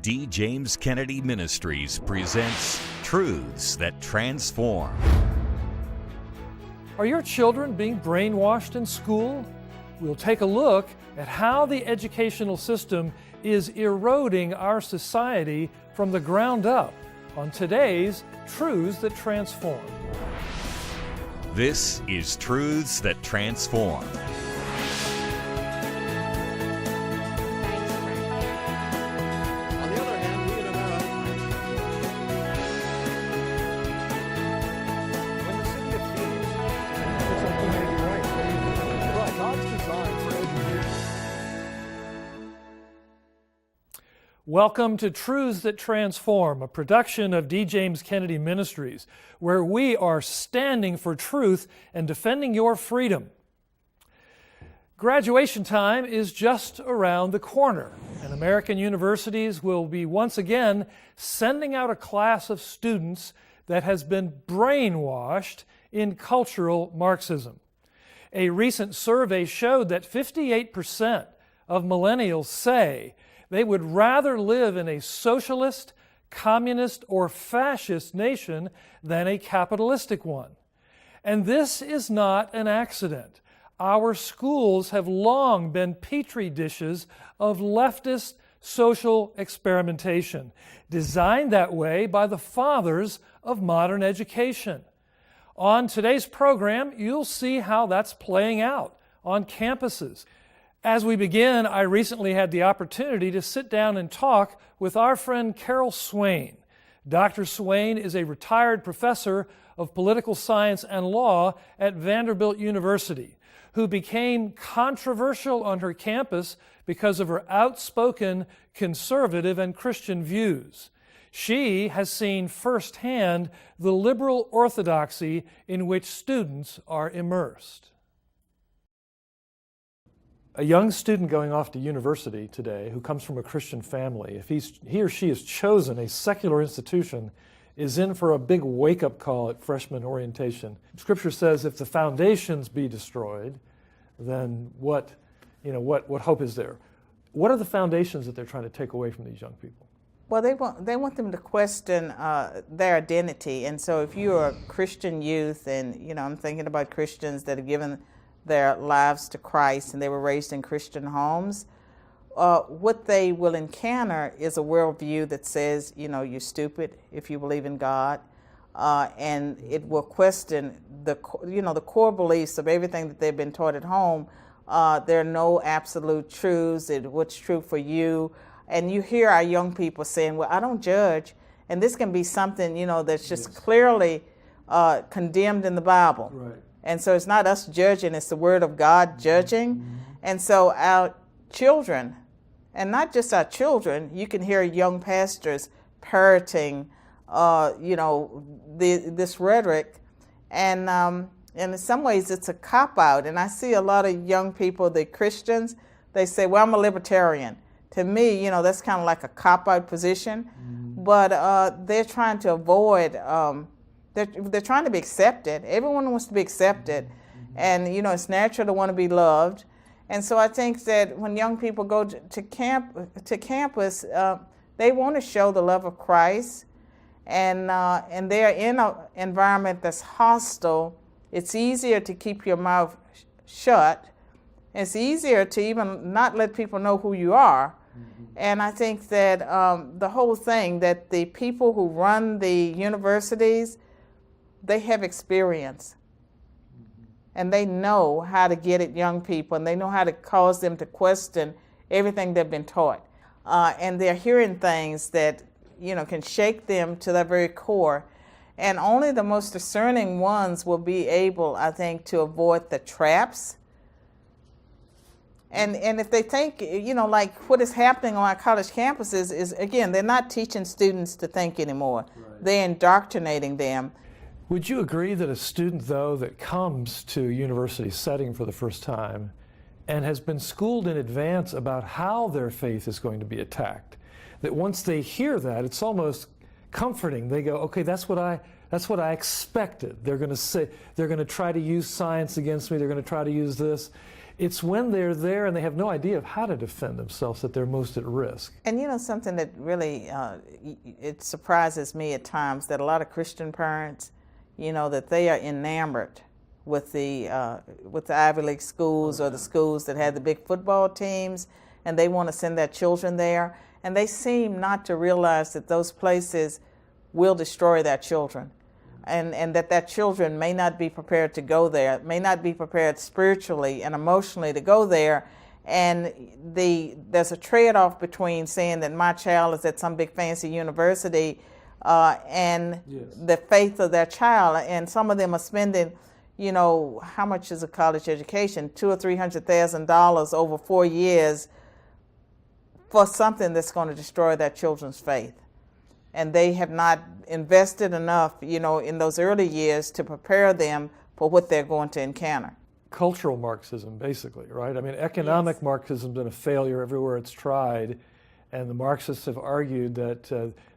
D. James Kennedy Ministries presents Truths That Transform. Are your children being brainwashed in school? We'll take a look at how the educational system is eroding our society from the ground up on today's Truths That Transform. This is Truths That Transform. Welcome to Truths That Transform, a production of D. James Kennedy Ministries, where we are standing for truth and defending your freedom. Graduation time is just around the corner, and American universities will be once again sending out a class of students that has been brainwashed in cultural Marxism. A recent survey showed that 58% of millennials say they would rather live in a socialist, communist, or fascist nation than a capitalistic one. And this is not an accident. Our schools have long been petri dishes of leftist social experimentation, designed that way by the fathers of modern education. On today's program, you'll see how that's playing out on campuses. As we begin, I recently had the opportunity to sit down and talk with our friend Carol Swain. Dr. Swain is a retired professor of political science and law at Vanderbilt University, who became controversial on her campus because of her outspoken conservative and Christian views. She has seen firsthand the liberal orthodoxy in which students are immersed. A young student going off to university today who comes from a Christian family, if he or she has chosen a secular institution, is in for a big wake-up call at freshman orientation. Scripture says if the foundations be destroyed, then what hope is there? What are the foundations that they're trying to take away from these young people? Well, they want them to question their identity. And so if you're a Christian youth, and I'm thinking about Christians that have given their lives to Christ and they were raised in Christian homes, what they will encounter is a worldview that says, you're stupid if you believe in God, and it will question the core beliefs of everything that they've been taught at home. There are no absolute truths. What's true for you, and you hear our young people saying, "Well, I don't judge," and this can be something that's just clearly condemned in the Bible. Right. And so it's not us judging, it's the Word of God judging. Mm-hmm. And so our children, and not just our children, you can hear young pastors parroting, this rhetoric. And in some ways it's a cop-out. And I see a lot of young people, the Christians, they say, well, I'm a libertarian. To me, that's kind of like a cop-out position. Mm-hmm. But they're trying to avoid... They're trying to be accepted. Everyone wants to be accepted. Mm-hmm. And, it's natural to want to be loved. And so I think that when young people go to campus, they want to show the love of Christ. And they're in an environment that's hostile. It's easier to keep your mouth shut. It's easier to even not let people know who you are. Mm-hmm. And I think that the whole thing, that the people who run the universities, they have experience, and they know how to get at young people, and they know how to cause them to question everything they've been taught. And they're hearing things that, can shake them to their very core. And only the most discerning ones will be able, I think, to avoid the traps. And if they think, like what is happening on our college campuses is, again, they're not teaching students to think anymore. Right. They're indoctrinating them. Would you agree that a student, though, that comes to a university setting for the first time and has been schooled in advance about how their faith is going to be attacked, that once they hear that, it's almost comforting? They go, okay, that's what I expected. They're going to try to use science against me. They're going to try to use this. It's when they're there and they have no idea of how to defend themselves that they're most at risk. And you know, something that really, it surprises me at times that a lot of Christian parents, you know, that they are enamored with the Ivy League schools or the schools that have the big football teams, and they want to send their children there. And they seem not to realize that those places will destroy their children. And that their children may not be prepared to go there, may not be prepared spiritually and emotionally to go there. And there's a trade-off between saying that my child is at some big fancy university and the faith of their child. And some of them are spending, you know, how much is a college education? $200,000 or $300,000 over 4 years for something that's going to destroy their children's faith. And they have not invested enough, you know, in those early years to prepare them for what they're going to encounter. Cultural Marxism, basically, right? I mean, economic Marxism's been a failure everywhere it's tried, and the Marxists have argued that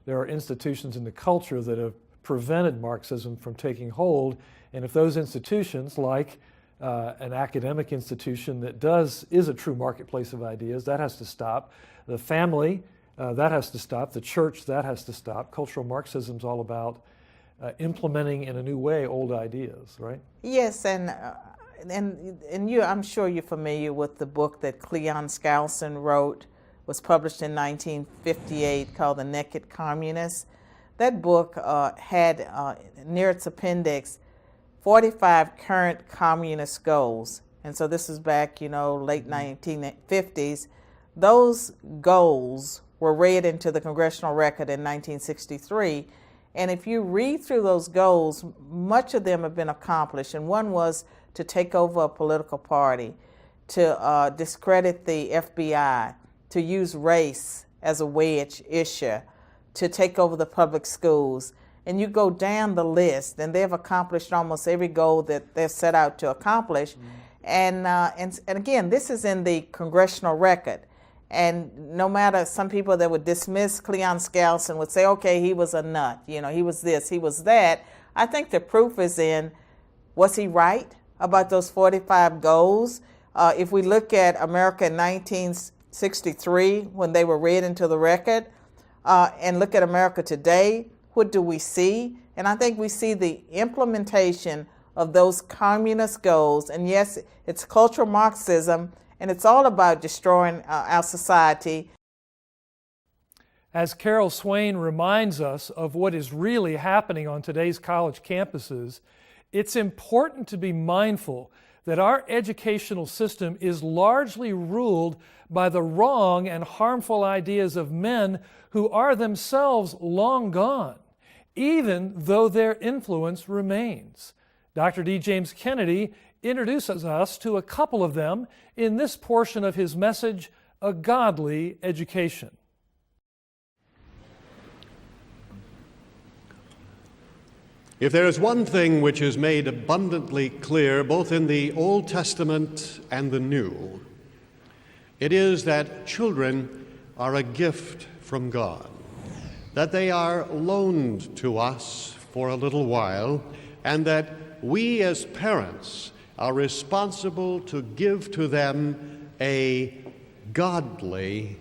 there are institutions in the culture that have prevented Marxism from taking hold, and if those institutions, like an academic institution that is a true marketplace of ideas, that has to stop. The family, that has to stop. The church, that has to stop. Cultural Marxism is all about implementing in a new way old ideas, right? Yes, and you, I'm sure you're familiar with the book that Cleon Skousen wrote, was published in 1958, called The Naked Communist. That book had near its appendix 45 current communist goals. And so this is back, you know, late 1950s. Those goals were read into the Congressional Record in 1963. And if you read through those goals, much of them have been accomplished. And one was to take over a political party, to discredit the FBI, to use race as a wedge issue, to take over the public schools. And you go down the list, and they've accomplished almost every goal that they've set out to accomplish. And again, this is in the Congressional Record. And no matter, some people that would dismiss Cleon Skousen would say, okay, he was a nut, you know, he was this, he was that. I think the proof is in, was he right about those 45 goals? If we look at America in 1963, when they were read into the record, and look at America today, what do we see? And I think we see the implementation of those communist goals. And yes, it's cultural Marxism, and it's all about destroying our society. As Carol Swain reminds us of what is really happening on today's college campuses, it's important to be mindful that our educational system is largely ruled by the wrong and harmful ideas of men who are themselves long gone, even though their influence remains. Dr. D. James Kennedy introduces us to a couple of them in this portion of his message, A Godly Education. If there is one thing which is made abundantly clear both in the Old Testament and the New, it is that children are a gift from God, that they are loaned to us for a little while, and that we as parents are responsible to give to them a godly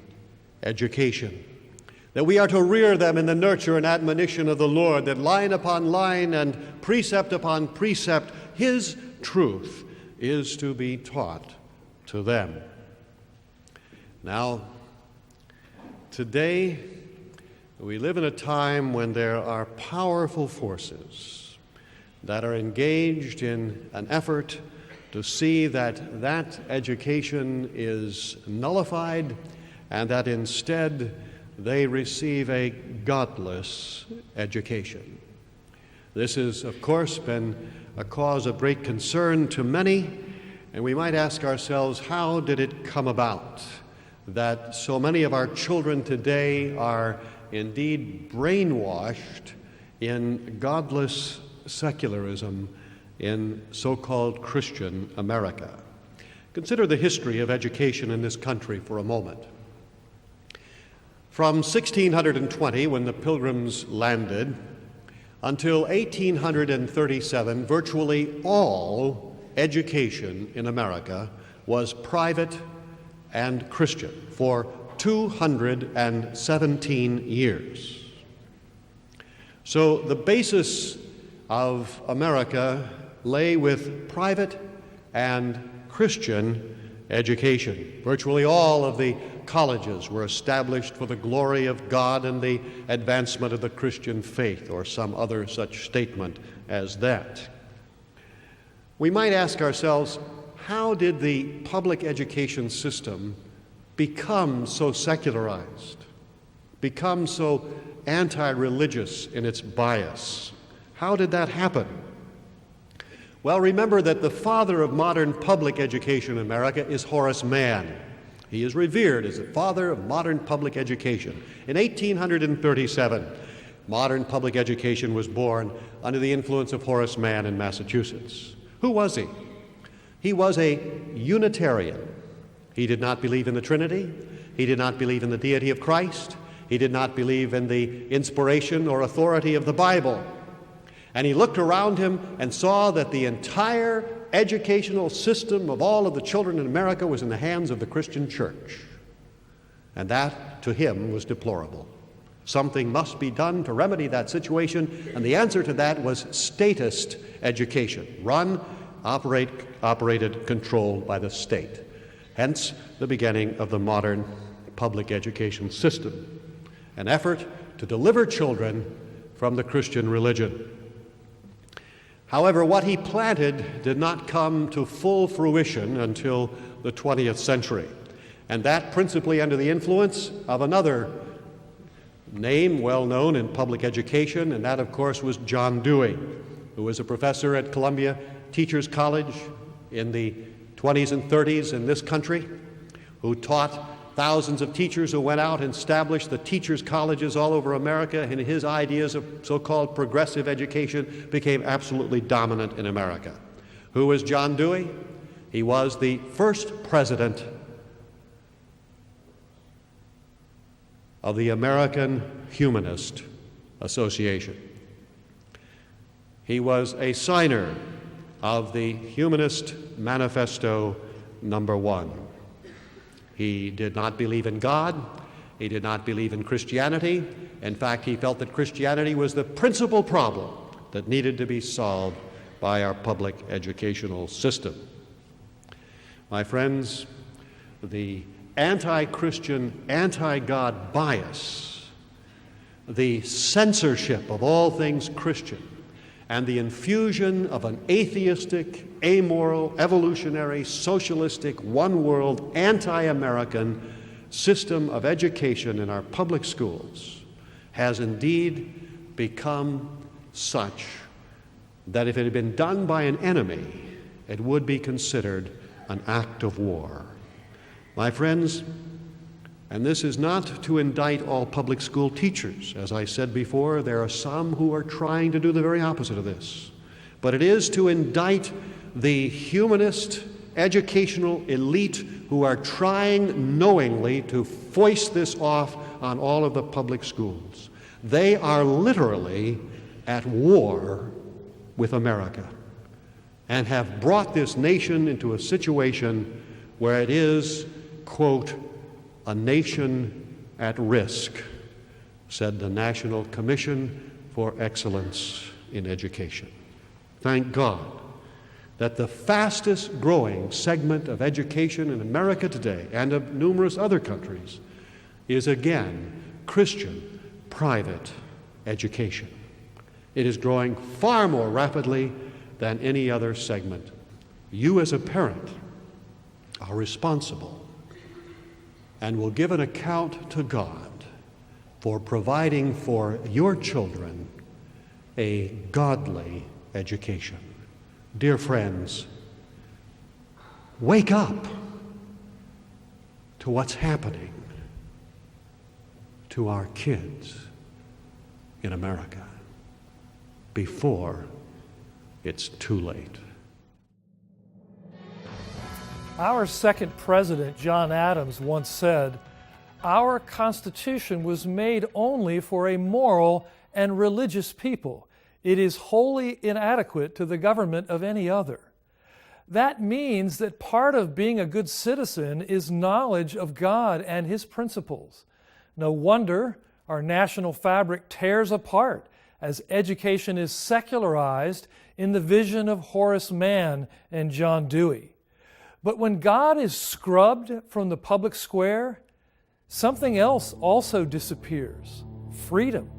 education. That we are to rear them in the nurture and admonition of the Lord, that line upon line and precept upon precept, His truth is to be taught to them. Now, today, we live in a time when there are powerful forces that are engaged in an effort to see that that education is nullified and that instead they receive a godless education. This has, of course, been a cause of great concern to many, and we might ask ourselves, how did it come about that so many of our children today are indeed brainwashed in godless secularism in so-called Christian America? Consider the history of education in this country for a moment. From 1620, when the Pilgrims landed, until 1837, virtually all education in America was private and Christian for 217 years. So the basis of America lay with private and Christian education. Virtually all of the colleges were established for the glory of God and the advancement of the Christian faith, or some other such statement as that. We might ask ourselves, how did the public education system become so secularized, become so anti-religious in its bias? How did that happen? Well, remember that the father of modern public education in America is Horace Mann. He is revered as the father of modern public education. In 1837, modern public education was born under the influence of Horace Mann in Massachusetts. Who was he? He was a Unitarian. He did not believe in the Trinity. He did not believe in the deity of Christ. He did not believe in the inspiration or authority of the Bible. And he looked around him and saw that the entire educational system of all of the children in America was in the hands of the Christian church. And that, to him, was deplorable. Something must be done to remedy that situation, and the answer to that was statist education, operated, controlled by the state. Hence, the beginning of the modern public education system, an effort to deliver children from the Christian religion. However, what he planted did not come to full fruition until the 20th century, and that principally under the influence of another name well known in public education, and that, of course, was John Dewey, who was a professor at Columbia Teachers College in the 20s and 30s in this country, who taught thousands of teachers who went out and established the teachers' colleges all over America, and his ideas of so-called progressive education became absolutely dominant in America. Who was John Dewey? He was the first president of the American Humanist Association. He was a signer of the Humanist Manifesto number 1. He did not believe in God. He did not believe in Christianity. In fact, he felt that Christianity was the principal problem that needed to be solved by our public educational system. My friends, the anti-Christian, anti-God bias, the censorship of all things Christian, and the infusion of an atheistic, amoral, evolutionary, socialistic, one-world, anti-American system of education in our public schools has indeed become such that if it had been done by an enemy, it would be considered an act of war. My friends, and this is not to indict all public school teachers. As I said before, there are some who are trying to do the very opposite of this. But it is to indict the humanist educational elite who are trying knowingly to foist this off on all of the public schools. They are literally at war with America and have brought this nation into a situation where it is, quote, a nation at risk, said the National Commission for Excellence in Education. Thank God that the fastest growing segment of education in America today and of numerous other countries is again Christian private education. It is growing far more rapidly than any other segment. You as a parent are responsible and will give an account to God for providing for your children a godly education. Dear friends, wake up to what's happening to our kids in America before it's too late. Our second president, John Adams, once said, "Our Constitution was made only for a moral and religious people. It is wholly inadequate to the government of any other." That means that part of being a good citizen is knowledge of God and His principles. No wonder our national fabric tears apart as education is secularized in the vision of Horace Mann and John Dewey. But when God is scrubbed from the public square, something else also disappears: freedom.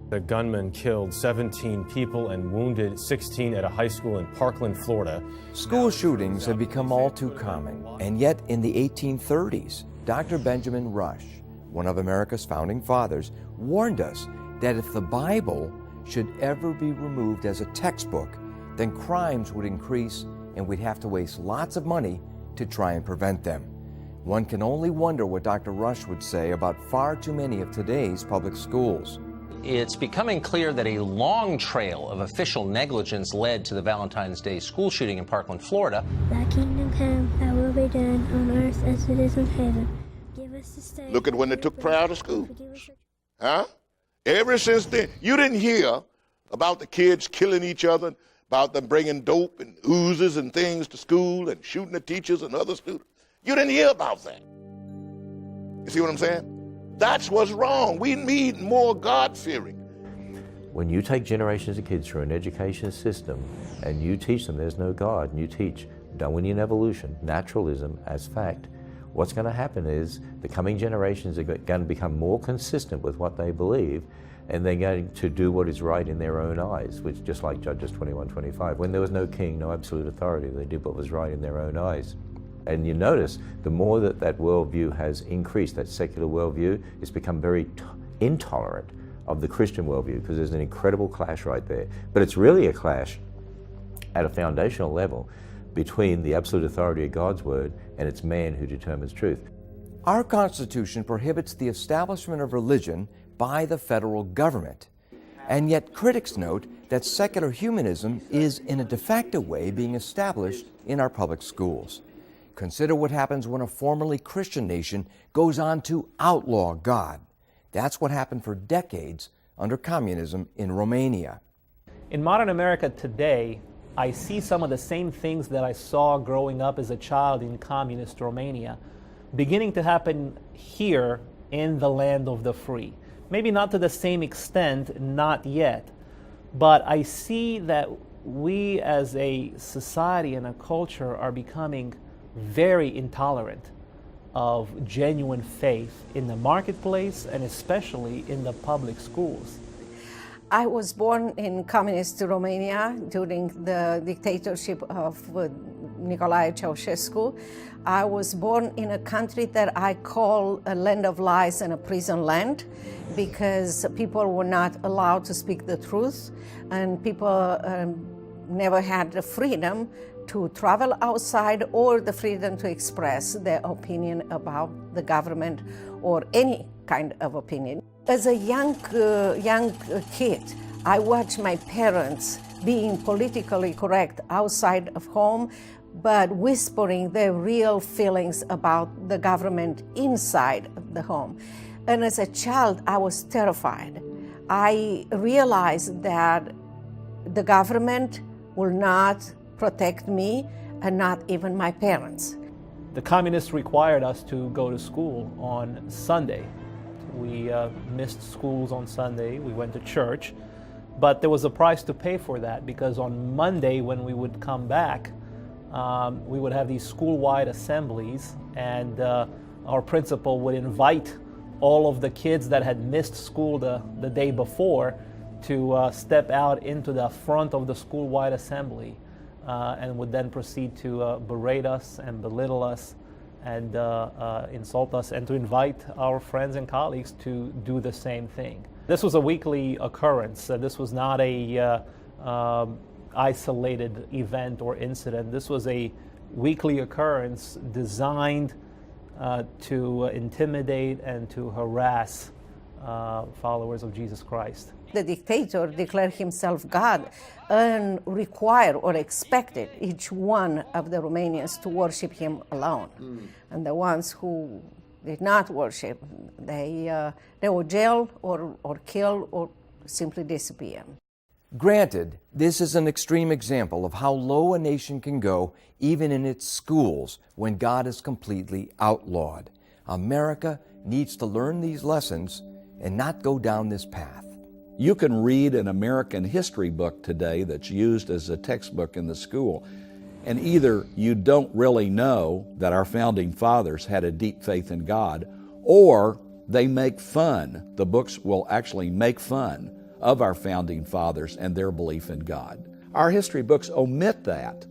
The gunman killed 17 people and wounded 16 at a high school in Parkland, Florida. School shootings have become all too common, and yet in the 1830s, Dr. Benjamin Rush, one of America's founding fathers, warned us that if the Bible should ever be removed as a textbook, then crimes would increase and we'd have to waste lots of money to try and prevent them. One can only wonder what Dr. Rush would say about far too many of today's public schools. It's becoming clear that a long trail of official negligence led to the Valentine's Day school shooting in Parkland, Florida. Thy kingdom come, thy will be done on earth as it is in heaven. Give us this day. Look at when they took prayer out of school. Huh? Ever since then, you didn't hear about the kids killing each other, about them bringing dope and oozes and things to school and shooting the teachers and other students. You didn't hear about that. You see what I'm saying? That's what's wrong. We need more God-fearing. When you take generations of kids through an education system and you teach them there's no God, and you teach Darwinian evolution, naturalism as fact, what's going to happen is the coming generations are going to become more consistent with what they believe, and they're going to do what is right in their own eyes, which just like Judges 21:25. When there was no king, no absolute authority, they did what was right in their own eyes. And you notice the more that that worldview has increased, that secular worldview, it's become very intolerant of the Christian worldview, because there's an incredible clash right there. But it's really a clash at a foundational level between the absolute authority of God's word and it's man who determines truth. Our Constitution prohibits the establishment of religion by the federal government. And yet critics note that secular humanism is in a de facto way being established in our public schools. Consider what happens when a formerly Christian nation goes on to outlaw God. That's what happened for decades under communism in Romania. In modern America today, I see some of the same things that I saw growing up as a child in communist Romania beginning to happen here in the land of the free. Maybe not to the same extent, not yet, but I see that we as a society and a culture are becoming very intolerant of genuine faith in the marketplace and especially in the public schools. I was born in communist Romania during the dictatorship of Nicolae Ceausescu. I was born in a country that I call a land of lies and a prison land, because people were not allowed to speak the truth, and people never had the freedom to travel outside or the freedom to express their opinion about the government or any kind of opinion. As a young kid, I watched my parents being politically correct outside of home, but whispering their real feelings about the government inside of the home. And as a child, I was terrified. I realized that the government will not protect me and not even my parents. The communists required us to go to school on Sunday. We missed schools on Sunday, we went to church, but there was a price to pay for that, because on Monday when we would come back, we would have these school-wide assemblies, and our principal would invite all of the kids that had missed school the day before to step out into the front of the school-wide assembly, and would then proceed to berate us and belittle us and insult us, and to invite our friends and colleagues to do the same thing. This was a weekly occurrence. This was not a isolated event or incident. This was a weekly occurrence designed to intimidate and to harass followers of Jesus Christ. The dictator declared himself God and required or expected each one of the Romanians to worship him alone. And the ones who did not worship, they were jailed or killed or simply disappeared. Granted, this is an extreme example of how low a nation can go even in its schools when God is completely outlawed. America needs to learn these lessons and not go down this path. You can read an American history book today that's used as a textbook in the school, and either you don't really know that our founding fathers had a deep faith in God, or they make fun. The books will actually make fun of our founding fathers and their belief in God. Our history books omit that.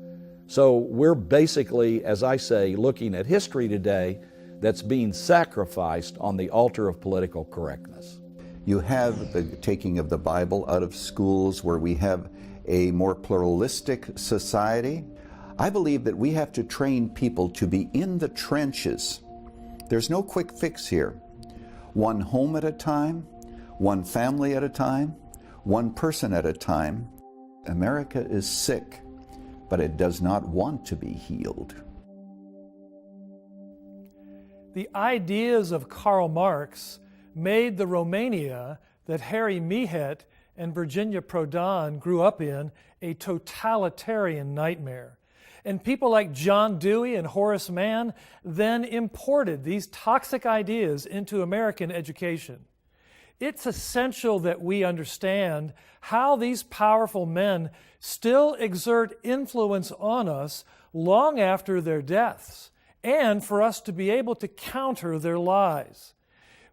So we're basically, as I say, looking at history today that's being sacrificed on the altar of political correctness. You have the taking of the Bible out of schools where we have a more pluralistic society. I believe that we have to train people to be in the trenches. There's no quick fix here. One home at a time, one family at a time, one person at a time. America is sick, but it does not want to be healed. The ideas of Karl Marx made the Romania that Harry Mehet and Virginia Proudhon grew up in a totalitarian nightmare. And people like John Dewey and Horace Mann then imported these toxic ideas into American education. It's essential that we understand how these powerful men still exert influence on us long after their deaths, and for us to be able to counter their lies.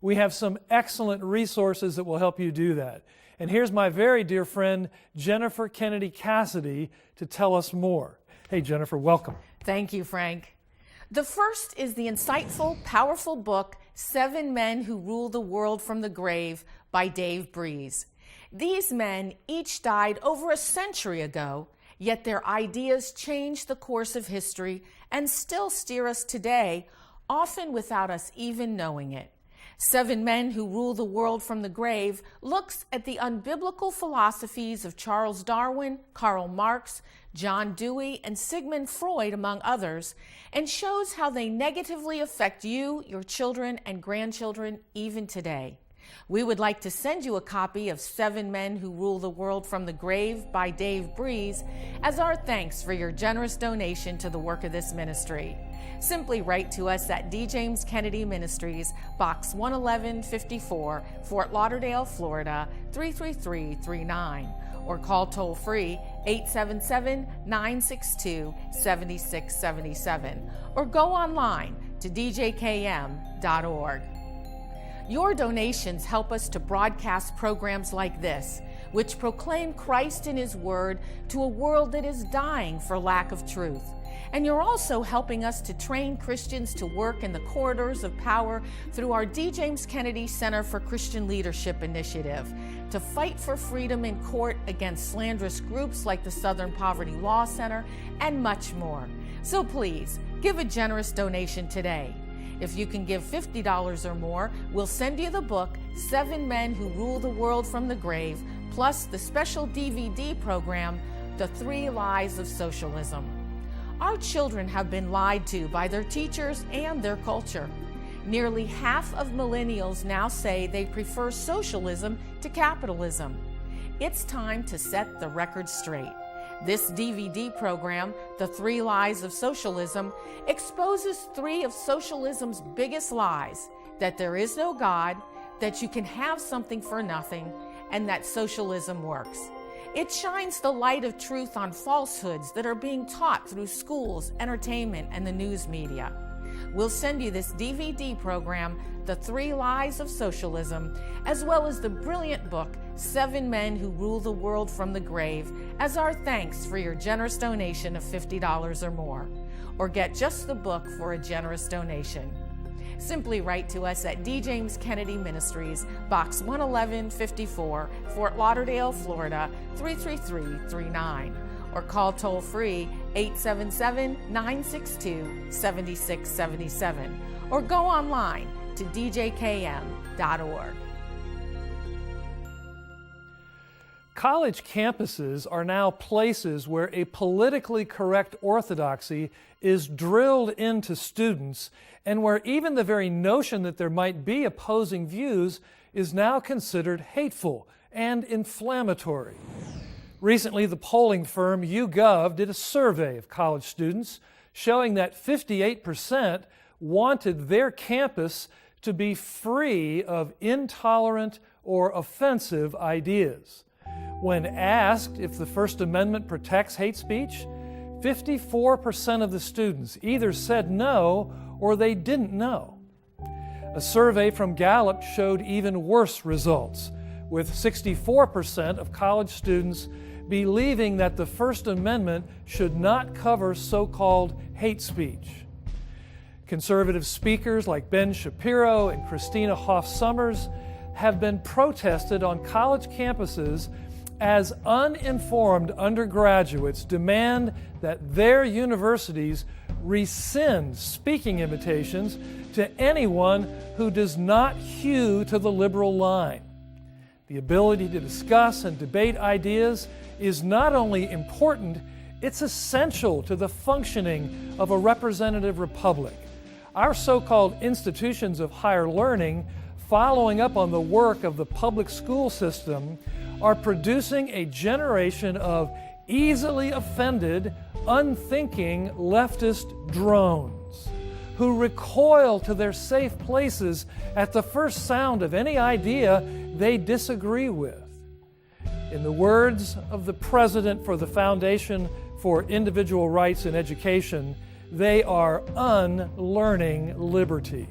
We have some excellent resources that will help you do that. And here's my very dear friend, Jennifer Kennedy Cassidy, to tell us more. Hey, Jennifer, welcome. Thank you, Frank. The first is the insightful, powerful book, 7 Men Who Rule the World from the Grave by Dave Breeze. These men each died over a century ago, yet their ideas changed the course of history and still steer us today, often without us even knowing it. 7 Men Who Rule the World from the Grave looks at the unbiblical philosophies of Charles Darwin, Karl Marx, John Dewey, and Sigmund Freud, among others, and shows how they negatively affect you, your children, and grandchildren even today. We would like to send you a copy of 7 Men Who Rule the World from the Grave by Dave Breeze as our thanks for your generous donation to the work of this ministry. Simply write to us at D. James Kennedy Ministries, Box 11154, Fort Lauderdale, Florida 33339, or call toll-free 877-962-7677, or go online to djkm.org. Your donations help us to broadcast programs like this, which proclaim Christ and His Word to a world that is dying for lack of truth. And you're also helping us to train Christians to work in the corridors of power through our D. James Kennedy Center for Christian Leadership initiative, to fight for freedom in court against slanderous groups like the Southern Poverty Law Center, and much more. So please, give a generous donation today. If you can give $50 or more, we'll send you the book, 7 Men Who Rule the World from the Grave, plus the special DVD program, The 3 Lies of Socialism. Our children have been lied to by their teachers and their culture. Nearly half of millennials now say they prefer socialism to capitalism. It's time to set the record straight. This DVD program, The 3 Lies of Socialism, exposes 3 of socialism's biggest lies: that there is no God, that you can have something for nothing, and that socialism works. It shines the light of truth on falsehoods that are being taught through schools, entertainment, and the news media. We'll send you this DVD program, The 3 Lies of Socialism, as well as the brilliant book, 7 Men Who Rule the World from the Grave, as our thanks for your generous donation of $50 or more. Or get just the book for a generous donation. Simply write to us at D. James Kennedy Ministries, Box 11154, Fort Lauderdale, Florida 33339. Or call toll-free 877-962-7677, or go online to djkm.org. College campuses are now places where a politically correct orthodoxy is drilled into students, and where even the very notion that there might be opposing views is now considered hateful and inflammatory. Recently, the polling firm YouGov did a survey of college students showing that 58% wanted their campus to be free of intolerant or offensive ideas. When asked if the First Amendment protects hate speech, 54% of the students either said no or they didn't know. A survey from Gallup showed even worse results, with 64% of college students believing that the First Amendment should not cover so-called hate speech. Conservative speakers like Ben Shapiro and Christina Hoff Sommers have been protested on college campuses as uninformed undergraduates demand that their universities rescind speaking invitations to anyone who does not hew to the liberal line. The ability to discuss and debate ideas is not only important, it's essential to the functioning of a representative republic. Our so-called institutions of higher learning, following up on the work of the public school system, are producing a generation of easily offended, unthinking leftist drones who recoil to their safe places at the first sound of any idea they disagree with. In the words of the president for the Foundation for Individual Rights in Education, they are unlearning liberty.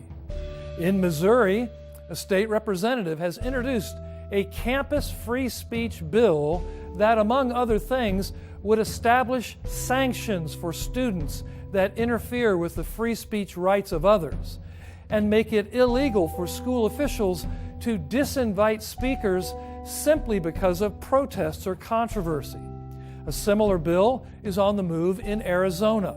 In Missouri, a state representative has introduced a campus free speech bill that, among other things, would establish sanctions for students that interfere with the free speech rights of others and make it illegal for school officials to disinvite speakers simply because of protests or controversy. A similar bill is on the move in Arizona.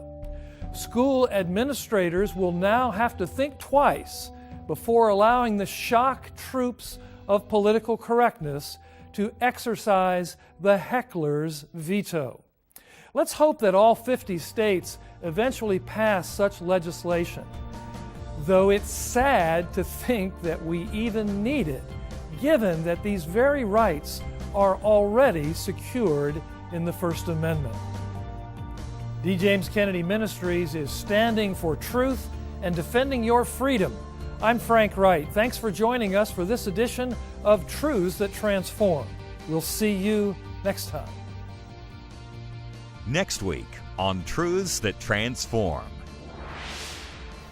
School administrators will now have to think twice before allowing the shock troops of political correctness to exercise the heckler's veto. Let's hope that all 50 states eventually pass such legislation, though it's sad to think that we even need it, given that these very rights are already secured in the First Amendment. D. James Kennedy Ministries is standing for truth and defending your freedom. I'm Frank Wright. Thanks for joining us for this edition of Truths That Transform. We'll see you next time. Next week on Truths That Transform.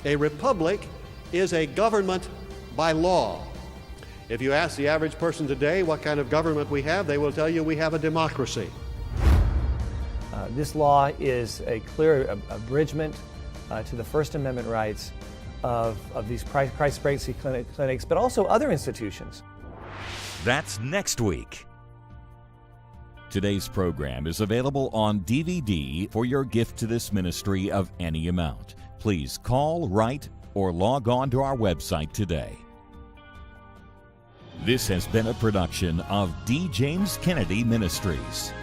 A republic is a government by law. If you ask the average person today what kind of government we have, they will tell you we have a democracy. This law is a clear abridgment to the First Amendment rights of these Christ-Bracey clinics, but also other institutions. That's next week. Today's program is available on DVD for your gift to this ministry of any amount. Please call, write, or log on to our website today. This has been a production of D. James Kennedy Ministries.